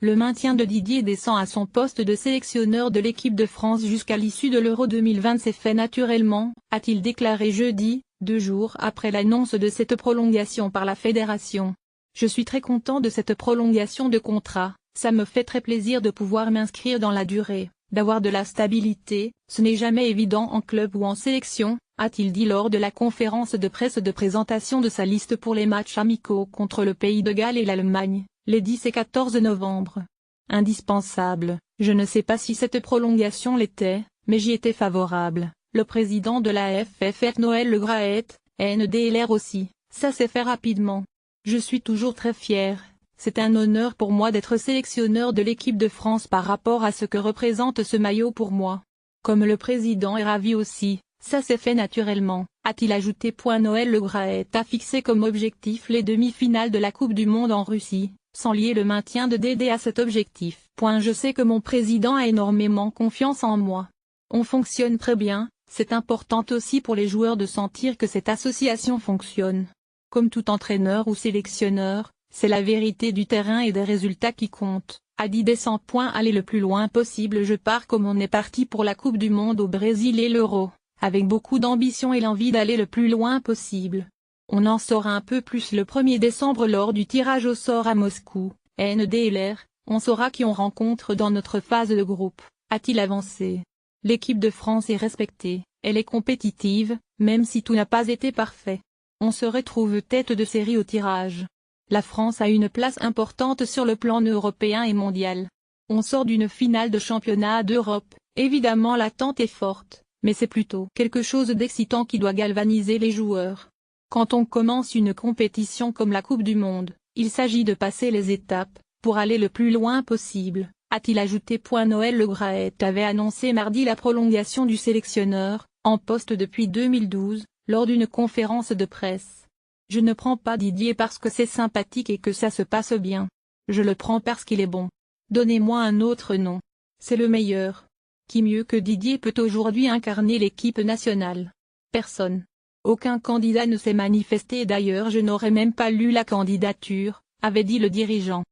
le maintien de Didier Deschamps à son poste de sélectionneur de l'équipe de France jusqu'à l'issue de l'Euro 2020 s'est fait naturellement, a-t-il déclaré jeudi, 2 jours après l'annonce de cette prolongation par la fédération. Je suis très content de cette prolongation de contrat, ça me fait très plaisir de pouvoir m'inscrire dans la durée, d'avoir de la stabilité, ce n'est jamais évident en club ou en sélection, a-t-il dit lors de la conférence de presse de présentation de sa liste pour les matchs amicaux contre le Pays de Galles et l'Allemagne, les 10 et 14 novembre. Indispensable, je ne sais pas si cette prolongation l'était, mais j'y étais favorable. Le président de la FFF Noël Le Graët, NDLR aussi, ça s'est fait rapidement. Je suis toujours très fier, c'est un honneur pour moi d'être sélectionneur de l'équipe de France par rapport à ce que représente ce maillot pour moi. Comme le président est ravi aussi, ça s'est fait naturellement, a-t-il ajouté. Noël Le Graët a fixé comme objectif les demi-finales de la Coupe du Monde en Russie, sans lier le maintien de Dédé à cet objectif. Je sais que mon président a énormément confiance en moi. On fonctionne très bien, c'est important aussi pour les joueurs de sentir que cette association fonctionne. Comme tout entraîneur ou sélectionneur, c'est la vérité du terrain et des résultats qui comptent, a dit Deschamps. Aller le plus loin possible. Je pars comme on est parti pour la Coupe du Monde au Brésil et l'Euro, avec beaucoup d'ambition et l'envie d'aller le plus loin possible. On en saura un peu plus le 1er décembre lors du tirage au sort à Moscou, NDLR, on saura qui on rencontre dans notre phase de groupe, a-t-il avancé. L'équipe de France est respectée, elle est compétitive, même si tout n'a pas été parfait. On se retrouve tête de série au tirage. La France a une place importante sur le plan européen et mondial. On sort d'une finale de championnat d'Europe, évidemment l'attente est forte, mais c'est plutôt quelque chose d'excitant qui doit galvaniser les joueurs. Quand on commence une compétition comme la Coupe du Monde, il s'agit de passer les étapes, pour aller le plus loin possible, a-t-il ajouté. Noël Le Graët avait annoncé mardi la prolongation du sélectionneur, en poste depuis 2012, lors d'une conférence de presse. Je ne prends pas Didier parce que c'est sympathique et que ça se passe bien. Je le prends parce qu'il est bon. Donnez-moi un autre nom. C'est le meilleur. Qui mieux que Didier peut aujourd'hui incarner l'équipe nationale? Personne. Aucun candidat ne s'est manifesté et d'ailleurs je n'aurais même pas lu la candidature, avait dit le dirigeant.